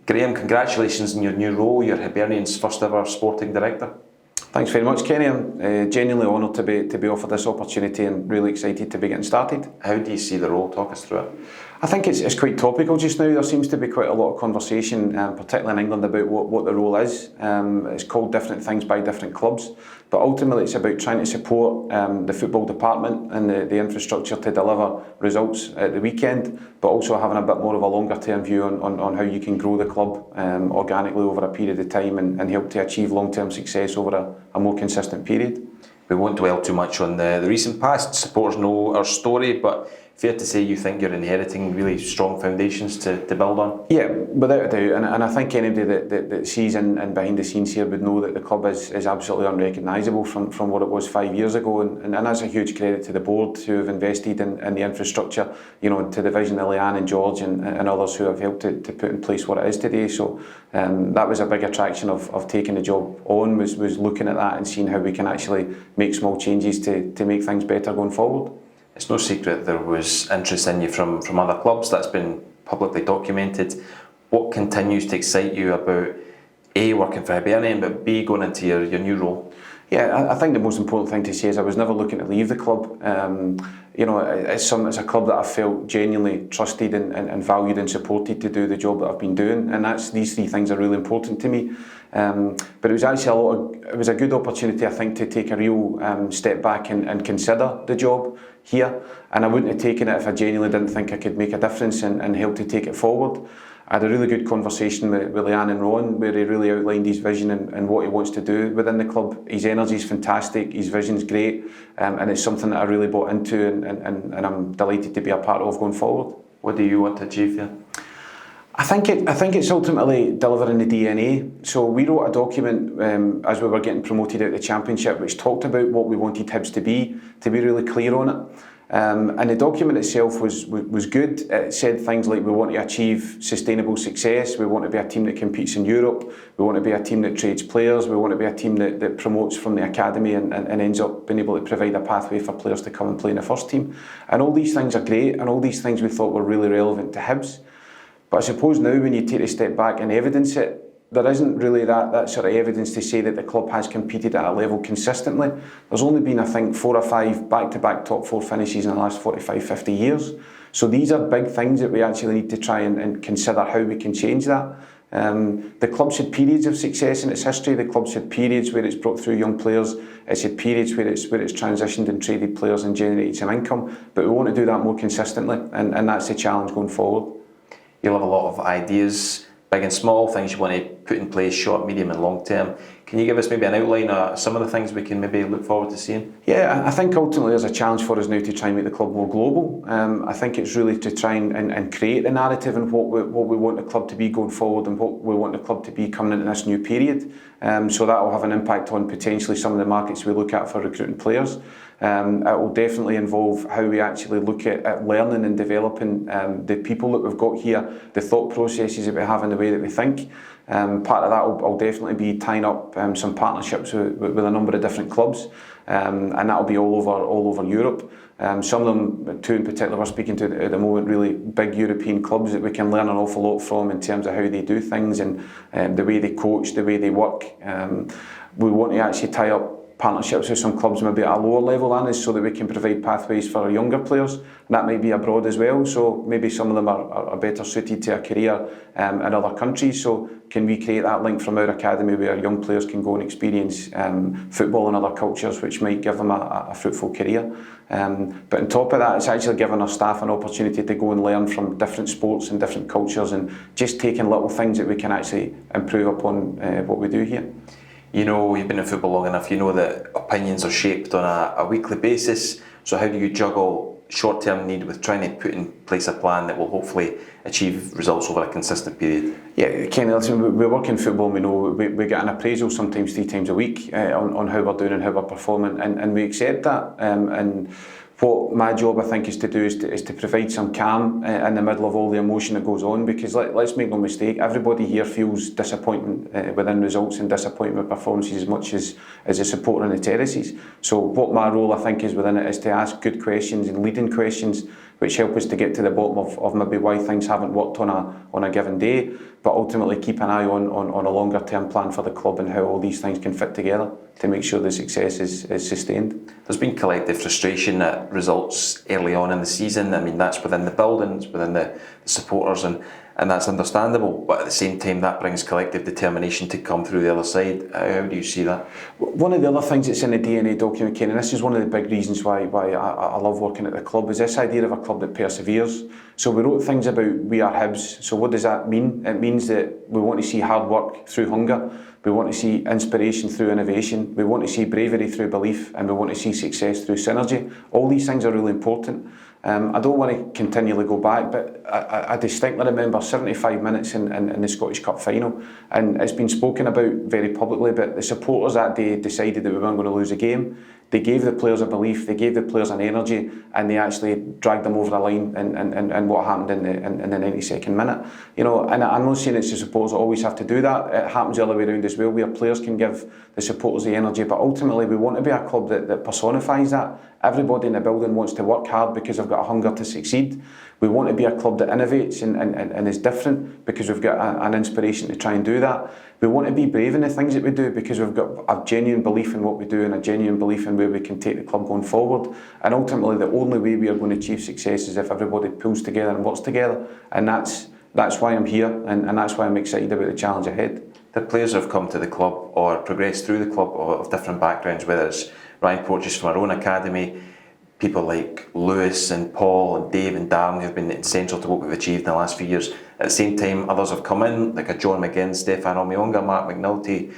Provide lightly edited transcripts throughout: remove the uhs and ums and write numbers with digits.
Graeme, congratulations on your new role. You're Hibernian's first ever sporting director. Thanks very much, Kenny. I'm genuinely honoured to be offered this opportunity and really excited to be getting started. How do you see the role? Talk us through it. I think it's quite topical just now. There seems to be quite a lot of conversation, particularly in England, about what the role is. It's called different things by different clubs, but ultimately it's about trying to support the football department and the infrastructure to deliver results at the weekend, but also having a bit more of a longer term view on how you can grow the club organically over a period of time and help to achieve long term success over a more consistent period. We won't dwell too much on the recent past. Supporters know our story, but fair to say you think you're inheriting really strong foundations to build on? Yeah, without a doubt, and I think anybody that sees and behind the scenes here would know that the club is absolutely unrecognisable from what it was 5 years ago, and that's a huge credit to the board who have invested in the infrastructure, you know, to the vision of Leanne and George and others who have helped to put in place what it is today. So that was a big attraction of taking the job on, was looking at that and seeing how we can actually make small changes to make things better going forward. It's no secret there was interest in you from other clubs. That's been publicly documented. What continues to excite you about A, working for Hibernian, but B, going into your new role? Yeah, I think the most important thing to say is I was never looking to leave the club. You know, it's a club that I felt genuinely trusted and valued and supported to do the job that I've been doing, and these three things are really important to me. But it was actually it was a good opportunity, I think, to take a real step back and consider the job here, and I wouldn't have taken it if I genuinely didn't think I could make a difference and help to take it forward. I had a really good conversation with Leanne and Ron where he really outlined his vision and what he wants to do within the club. His energy is fantastic, his vision's great, and it's something that I really bought into and I'm delighted to be a part of going forward. What do you want to achieve here? I think it's ultimately delivering the DNA. So we wrote a document as we were getting promoted out of the Championship which talked about what we wanted Hibs to be really clear on it. And the document itself was good. It said things like we want to achieve sustainable success, we want to be a team that competes in Europe, we want to be a team that trades players, we want to be a team that promotes from the academy and ends up being able to provide a pathway for players to come and play in the first team. And all these things are great, and all these things we thought were really relevant to Hibs. But I suppose now when you take a step back and evidence it, there isn't really that sort of evidence to say that the club has competed at a level consistently. There's only been, I think, 4 or 5 back-to-back top 4 finishes in the last 45, 50 years. So these are big things that we actually need to try and consider how we can change that. The club's had periods of success in its history. The club's had periods where it's brought through young players. It's had periods where it's transitioned and traded players and generated some income. But we want to do that more consistently, and that's the challenge going forward. You'll have a lot of ideas, big and small, things you want to put in place, short, medium and long term. Can you give us maybe an outline of some of the things we can maybe look forward to seeing? Yeah, I think ultimately there's a challenge for us now to try and make the club more global. I think it's really to try and create the narrative and what we want the club to be going forward and what we want the club to be coming into this new period. So that will have an impact on potentially some of the markets we look at for recruiting players. It will definitely involve how we actually look at learning and developing the people that we've got here, the thought processes that we have and the way that we think. Part of that will definitely be tying up some partnerships with a number of different clubs, and that will be all over Europe. Some of them, 2 in particular, we're speaking to at the moment, really big European clubs that we can learn an awful lot from in terms of how they do things and the way they coach, the way they work. We want to actually tie up partnerships with some clubs maybe at a lower level than us so that we can provide pathways for our younger players, and that might be abroad as well, so maybe some of them are better suited to a career in other countries. So can we create that link from our academy where young players can go and experience football in other cultures which might give them a fruitful career. But on top of that, it's actually giving our staff an opportunity to go and learn from different sports and different cultures and just taking little things that we can actually improve upon what we do here. You know, you've been in football long enough, you know that opinions are shaped on a weekly basis. So how do you juggle short-term need with trying to put in place a plan that will hopefully achieve results over a consistent period? Yeah, Kenny, listen, we work in football, we know we get an appraisal sometimes 3 times a week on how we're doing and how we're performing, and we accept that. And what my job, I think, is to do is to provide some calm in the middle of all the emotion that goes on, because let's make no mistake, everybody here feels disappointment within results and disappointment with performances as much as a supporter in the terraces. So what my role, I think, is within it is to ask good questions and leading questions which help us to get to the bottom of maybe why things haven't worked on a given day, but ultimately keep an eye on a longer term plan for the club and how all these things can fit together to make sure the success is sustained. There's been collective frustration at results early on in the season. I mean, that's within the building, it's within the supporters, and that's understandable. But at the same time, that brings collective determination to come through the other side. How do you see that? One of the other things that's in the DNA document, Ken, and this is one of the big reasons why I love working at the club, is this idea of a club that perseveres. So we wrote things about we are Hibs. So what does that mean? It means that we want to see hard work through hunger. We want to see inspiration through innovation. We want to see bravery through belief, and we want to see success through synergy. All these things are really important. I don't want to continually go back, but I distinctly remember 75 minutes in the Scottish Cup final, and it's been spoken about very publicly, but the supporters that day decided that we weren't going to lose a game. They gave the players a belief, they gave the players an energy, and they actually dragged them over the line and what happened in the 92nd minute. You know, and I'm not saying it's the supporters that always have to do that. It happens the other way around as well, where players can give the supporters the energy, but ultimately we want to be a club that personifies that. Everybody in the building wants to work hard because they've got a hunger to succeed. We want to be a club that innovates and is different because we've got an inspiration to try and do that. We want to be brave in the things that we do because we've got a genuine belief in what we do and a genuine belief in where we can take the club going forward. And ultimately the only way we are going to achieve success is if everybody pulls together and works together. And that's why I'm here, and that's why I'm excited about the challenge ahead. The players who have come to the club or progressed through the club of different backgrounds, whether it's Ryan Porteous from our own academy, people like Lewis and Paul and Dave and Darren, who've been essential to what we've achieved in the last few years. At the same time, others have come in, like a John McGinn, Stefan Omionga, Mark McNulty,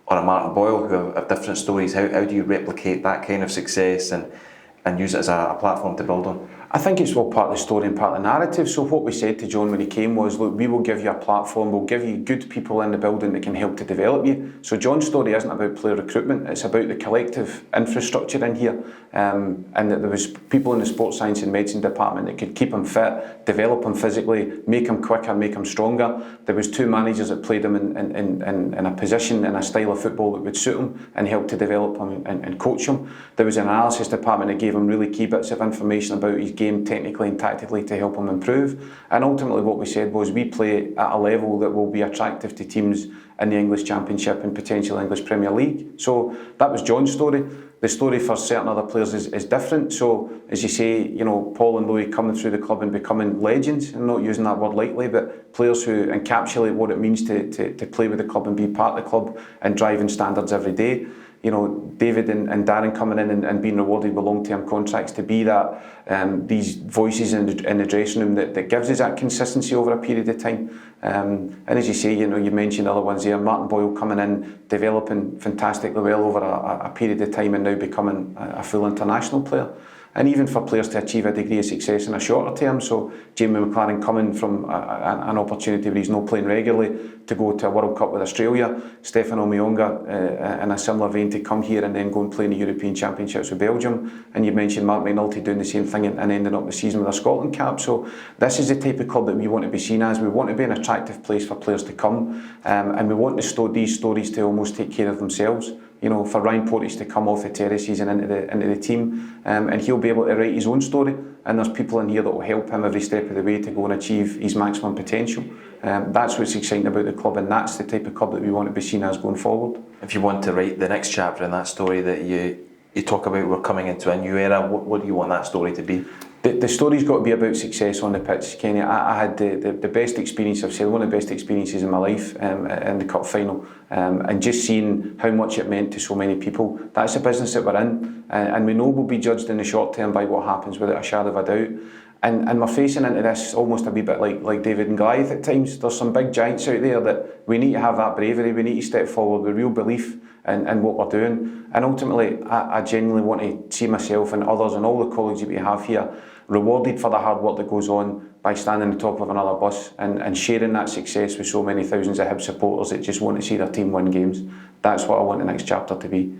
or a Martin Boyle, who have different stories. How do you replicate that kind of success and use it as a platform to build on? I think it's all part of the story and part of the narrative. So what we said to John when he came was, look, we will give you a platform, we'll give you good people in the building that can help to develop you. So John's story isn't about player recruitment, it's about the collective infrastructure in here, and that there was people in the sports science and medicine department that could keep him fit, develop him physically, make him quicker, make him stronger. There was 2 managers that played him in a position, in a style of football that would suit him and help to develop him and coach him. There was an analysis department that gave him really key bits of information about his game technically and tactically to help him improve. And ultimately what we said was we play at a level that will be attractive to teams in the English Championship and potential English Premier League. So that was John's story. The story for certain other players is different. So as you say, you know, Paul and Louis coming through the club and becoming legends, and not using that word lightly, but players who encapsulate what it means to play with the club and be part of the club and driving standards every day. You know, David and Darren coming in and being rewarded with long-term contracts to be that, these voices in the dressing room that gives us that consistency over a period of time. And as you say, you know, you mentioned other ones there, Martin Boyle coming in, developing fantastically well over a period of time and now becoming a full international player. And even for players to achieve a degree of success in a shorter term. So Jamie McLaren coming from an opportunity where he's not playing regularly to go to a World Cup with Australia, Stefan Omionga in a similar vein to come here and then go and play in the European Championships with Belgium. And you mentioned Mark McNulty doing the same thing and ending up the season with a Scotland cap. So this is the type of club that we want to be seen as. We want to be an attractive place for players to come, and we want these stories to almost take care of themselves. You know, for Ryan Porteous to come off the terraces and into the team, and he'll be able to write his own story. And there's people in here that will help him every step of the way to go and achieve his maximum potential. That's what's exciting about the club, and that's the type of club that we want to be seen as going forward. If you want to write the next chapter in that story that you talk about, we're coming into a new era, what do you want that story to be? The story's got to be about success on the pitch, Kenny. I had the best experience, I've said, one of the best experiences in my life in the cup final, and just seeing how much it meant to so many people. That's the business that we're in, and we know we'll be judged in the short term by what happens without a shadow of a doubt. And we're facing into this almost a wee bit like David and Goliath at times. There's some big giants out there that we need to have that bravery, we need to step forward with real belief in what we're doing. And ultimately, I genuinely want to see myself and others and all the colleagues that we have here rewarded for the hard work that goes on by standing on the top of another bus and sharing that success with so many thousands of Hibs supporters that just want to see their team win games. That's what I want the next chapter to be.